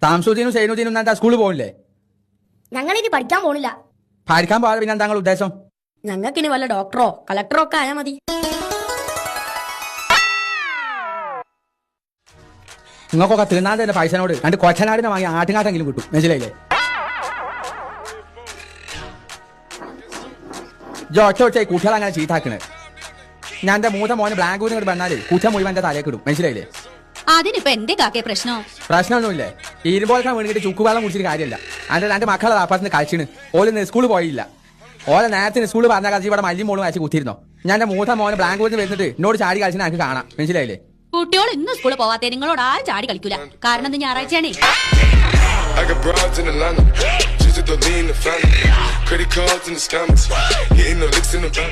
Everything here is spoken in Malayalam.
താമസൂചിനും സൈനുദ്ദീനും എന്താ സ്കൂളിൽ പോകില്ലേ? ഞങ്ങളിനി പഠിക്കാൻ പോണില്ല. പഠിക്കാൻ പോകാതെ പിന്നെ എന്താ ഉദ്ദേശം? ഞങ്ങൾക്കിനി വല്ല ഡോക്ടറോ കളക്ടറോ ഒക്കെ ആയാൽ മതി. നിങ്ങൾക്കൊക്കെ തിന്നാൻ തന്നെ പൈസനോട് രണ്ട് കൊച്ചനാടിനെ വാങ്ങി ആട്ടുകാട്ടെങ്കിലും കിട്ടും. മനസ്സിലായില്ലേ? ഒറ്റ കുട്ടികളെ അങ്ങനെ ചീത്താക്കണേ. ഞാൻ എന്റെ മൂത്ത മോന് ബ്ലാങ്കൂരിന് ഇങ്ങോട്ട് വന്നാലേ കുറ്റം മുഴുവൻ എന്റെ തലയൊക്കെ ഇടും. മനസ്സിലായില്ലേ? അതിനിപ്പോ എന്റെ കാക്കേ പ്രശ്നമൊന്നുമില്ലേ? ഇരുമ്പോഴൊക്കെ വീണിട്ട് ചുക്കുവെള്ളം കുടിച്ചിട്ട് കാര്യമില്ല. അതിന്റെ രണ്ട് മക്കളെ അപ്പുറത്ത് കളിച്ചിന്. ഓല് സ്കൂളിൽ പോയില്ല. ഓലെ നേരത്തെ സ്കൂളിൽ പറഞ്ഞ കളിച്ച് ഇവിടെ മല്ലിയും മോളും അയച്ച് കുത്തിയിരുന്നോ. ഞാൻ എന്റെ മൂത്ത മോന് ബ്ലാങ്കൂരിന് വരുന്നിട്ട് എന്നോട് ചാടി കളിച്ചിട്ട് എനിക്ക് കാണാം. മനസ്സിലായില്ലേ? കുട്ടികൾ ഇന്ന് സ്കൂളിൽ പോവാത്തേ നിങ്ങളോട് ആരും ചാടി കളിക്കൂല. കാരണം ഇത് ഞായറാഴ്ചയാണേ. I got broads in Atlanta, just to lean the family. Credit cards in the scammers, hitting the licks in the van.